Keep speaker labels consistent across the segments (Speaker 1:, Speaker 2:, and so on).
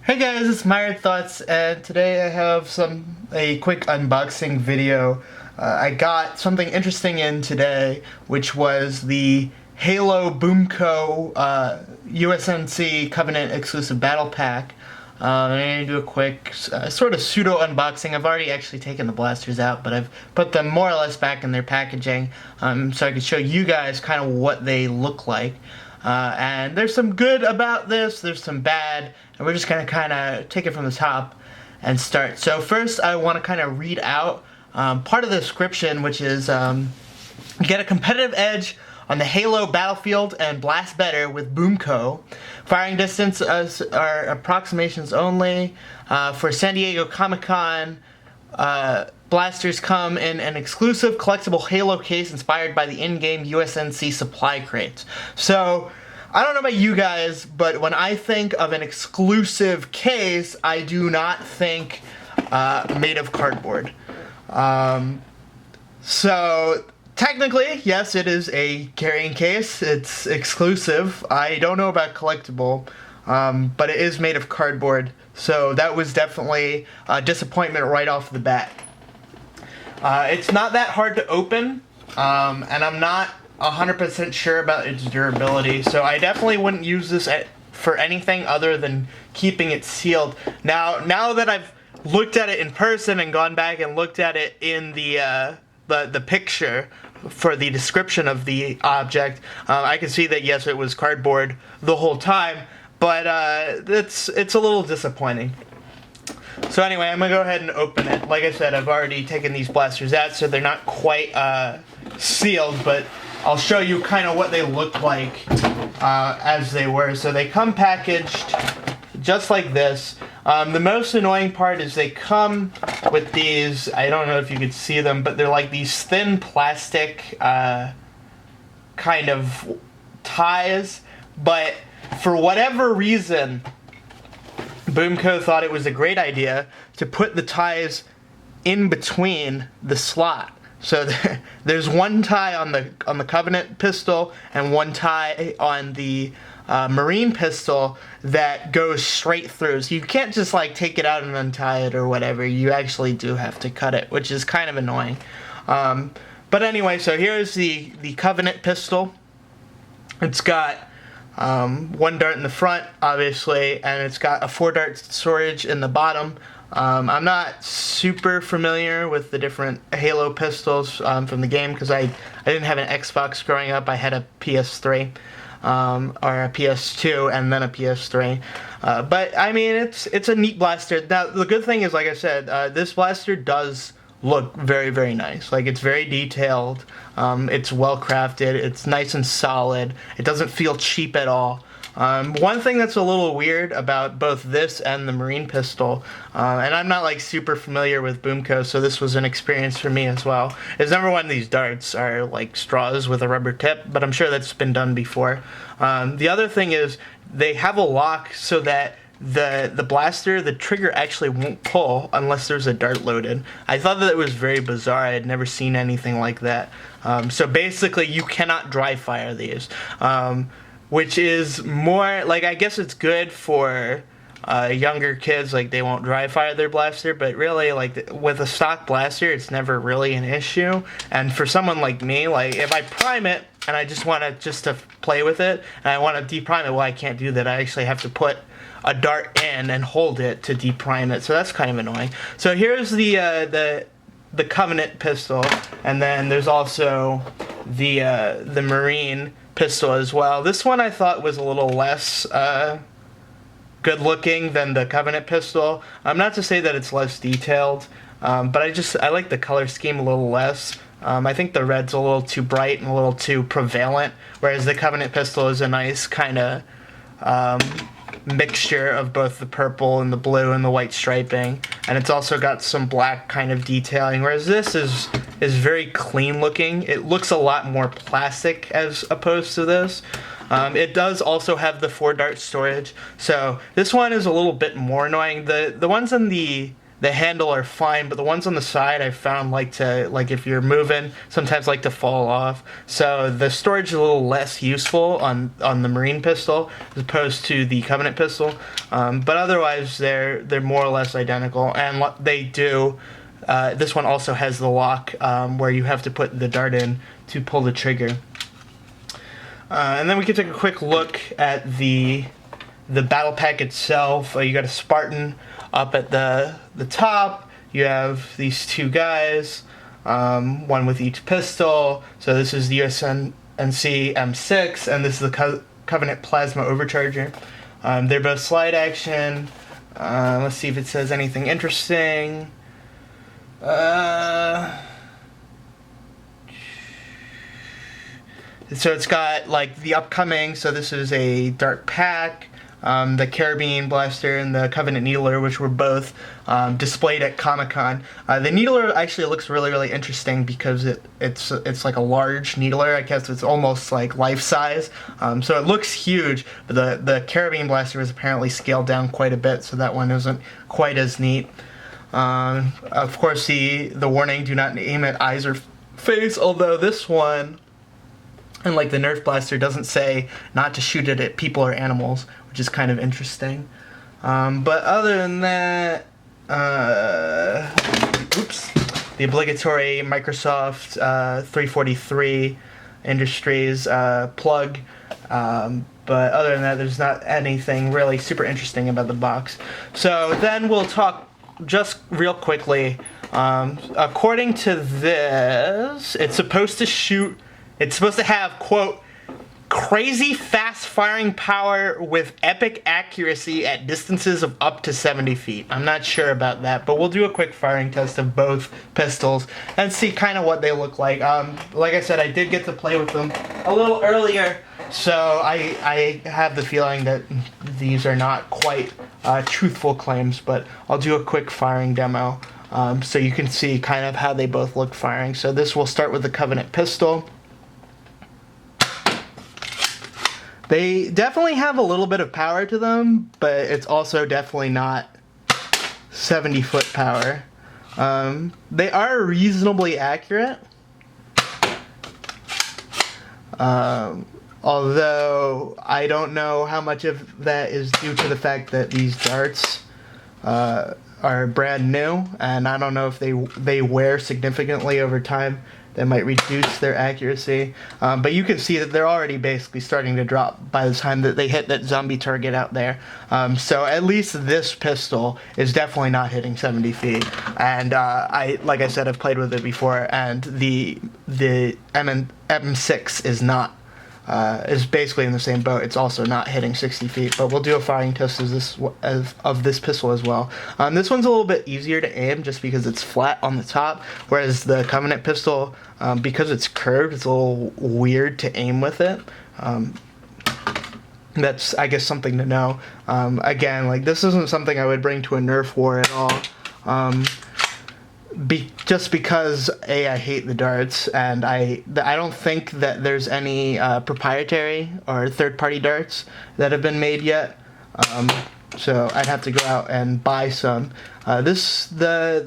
Speaker 1: Hey guys, it's Myron Thoughts, and today I have a quick unboxing video. I got something interesting in today, which was the Halo Boomco USNC Covenant exclusive battle pack. I'm going to do a quick sort of pseudo unboxing. I've already actually taken the blasters out, but I've put them more or less back in their packaging so I can show you guys kind of what they look like. And there's some good about this, there's some bad, and we're just going to kind of take it from the top and start. So first I want to kind of read out part of the description, which is get a competitive edge on the Halo battlefield and blast better with Boomco. Firing distance are approximations only. For San Diego Comic-Con, blasters come in an exclusive collectible Halo case inspired by the in-game USNC supply crates. So, I don't know about you guys, but when I think of an exclusive case, I do not think made of cardboard. So, technically, yes, it is a carrying case. It's exclusive. I don't know about collectible, but it is made of cardboard. So that was definitely a disappointment right off the bat. It's not that hard to open, and I'm not 100% sure about its durability. So I definitely wouldn't use this for anything other than keeping it sealed. Now that I've looked at it in person and gone back and looked at it in the picture for the description of the object, I can see that yes, it was cardboard the whole time, but it's a little disappointing. So anyway, I'm gonna go ahead and open it. Like I said, I've already taken these blasters out, so they're not quite sealed, but I'll show you kind of what they look like as they were. So they come packaged just like this. The most annoying part is they come with these, I don't know if you could see them, but they're like these thin plastic kind of ties, but for whatever reason, Boomco thought it was a great idea to put the ties in between the slot. So there's one tie on the Covenant pistol and one tie on the Marine pistol that goes straight through. So you can't just like take it out and untie it or whatever. You actually do have to cut it, which is kind of annoying. But anyway, so here's the Covenant pistol. It's got one dart in the front, obviously, and it's got a 4-dart storage in the bottom. I'm not super familiar with the different Halo pistols from the game because I didn't have an Xbox growing up. I had a PS3 or a PS2 and then a PS3. But I mean, it's a neat blaster. Now the good thing is, like I said, this blaster does look very, very nice. Like, it's very detailed, it's well crafted, it's nice and solid, it doesn't feel cheap at all. One thing that's a little weird about both this and the Marine pistol, and I'm not like super familiar with Boomco, so this was an experience for me as well, is number one, these darts are like straws with a rubber tip, but I'm sure that's been done before. The other thing is they have a lock so that the blaster, the trigger actually won't pull unless there's a dart loaded. I thought that it was very bizarre. I had never seen anything like that. So basically you cannot dry fire these, which is more, like, I guess it's good for younger kids, like they won't dry fire their blaster, but really, like, with a stock blaster, it's never really an issue. And for someone like me, like, if I prime it and I just want to play with it and I want to deprime it, well, I can't do that. I actually have to put a dart in and hold it to deprime it, so that's kind of annoying. So here's the Covenant pistol, and then there's also the Marine pistol as well. This one I thought was a little less good looking than the Covenant pistol. Not to say that it's less detailed, but I like the color scheme a little less. I think the red's a little too bright and a little too prevalent, whereas the Covenant pistol is a nice kind of mixture of both the purple and the blue and the white striping, and it's also got some black kind of detailing, whereas this is very clean looking. It looks a lot more plastic as opposed to this. It does also have the 4-dart storage, so this one is a little bit more annoying. The ones in the the handle are fine, but the ones on the side I found if you're moving, sometimes like to fall off. So the storage is a little less useful on the Marine pistol as opposed to the Covenant pistol. But otherwise they're more or less identical, and they do. This one also has the lock where you have to put the dart in to pull the trigger. And then we can take a quick look at the battle pack itself. You got a Spartan up at the top. You have these two guys, one with each pistol. So this is the USNC M6, and this is the Covenant Plasma Overcharger. They're both slide action. Let's see if it says anything interesting. So it's got like the upcoming, so this is a dart pack, the Carabine Blaster and the Covenant Needler, which were both displayed at Comic-Con. The Needler actually looks really, really interesting because it's like a large Needler. I guess it's almost like life size. So it looks huge, but the Carabine Blaster is apparently scaled down quite a bit, so that one isn't quite as neat. Of course, the warning, do not aim at eyes or face, although this one, unlike the Nerf Blaster, doesn't say not to shoot it at people or animals, which is kind of interesting. But other than that, the obligatory Microsoft 343 Industries plug. But other than that, there's not anything really super interesting about the box. So then we'll talk just real quickly. According to this, it's supposed to have, quote, crazy fast firing power with epic accuracy at distances of up to 70 feet. I'm not sure about that, but we'll do a quick firing test of both pistols and see kind of what they look like. Like I said, I did get to play with them a little earlier, so I have the feeling that these are not quite truthful claims, but I'll do a quick firing demo so you can see kind of how they both look firing. So this will start with the Covenant pistol. They definitely have a little bit of power to them, but it's also definitely not 70-foot power. They are reasonably accurate. Although I don't know how much of that is due to the fact that these darts are brand new, and I don't know if they wear significantly over time. That might reduce their accuracy, but you can see that they're already basically starting to drop by the time that they hit that zombie target out there. So at least this pistol is definitely not hitting 70 feet, and like I said, I've played with it before, and the M6 is not. Is basically in the same boat. It's also not hitting 60 feet, but we'll do a firing test of this pistol as well. This one's a little bit easier to aim just because it's flat on the top, whereas the Covenant pistol, because it's curved, it's a little weird to aim with it. That's, I guess, something to know. Again, like, this isn't something I would bring to a Nerf war at all. Just because I hate the darts, and I don't think that there's any proprietary or third-party darts that have been made yet. So I'd have to go out and buy some. The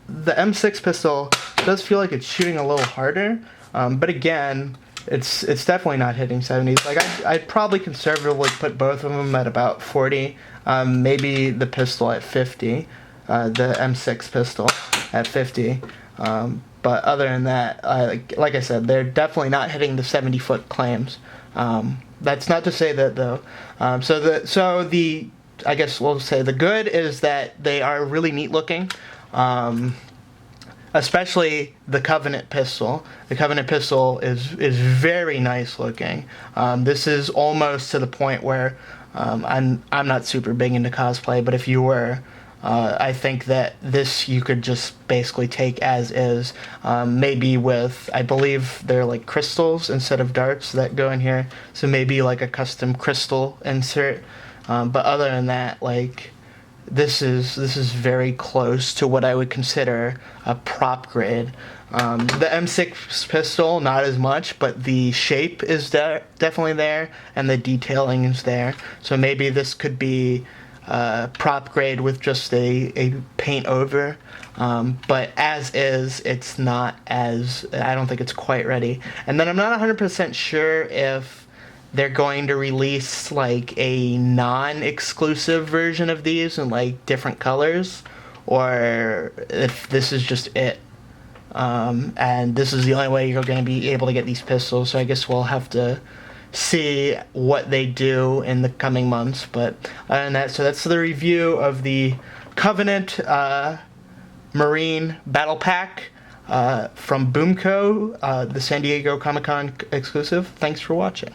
Speaker 1: M6 pistol does feel like it's shooting a little harder, but again, it's definitely not hitting 70s. Like I'd probably conservatively put both of them at about 40, maybe the pistol at 50. The M6 pistol at 50, but other than that, like I said, they're definitely not hitting the 70-foot claims. That's not to say that though. I guess we'll say the good is that they are really neat looking, especially the Covenant pistol. The Covenant pistol is very nice looking. This is almost to the point where I'm not super big into cosplay, but if you were, I think that this you could just basically take as is, maybe with, I believe they're like crystals instead of darts that go in here, so maybe like a custom crystal insert, but other than that, like, this is very close to what I would consider a prop grade. The M6 pistol, not as much, but the shape is definitely there, and the detailing is there, so maybe this could be prop grade with just a paint over. But as is, it's not as, I don't think it's quite ready. And then I'm not 100% sure if they're going to release like a non-exclusive version of these in like different colors, or if this is just it. And this is the only way you're going to be able to get these pistols, so I guess we'll have to see what they do in the coming months. But other than that, so that's the review of the Covenant Marine Battle Pack from Boomco, the San Diego Comic-Con exclusive. Thanks for watching.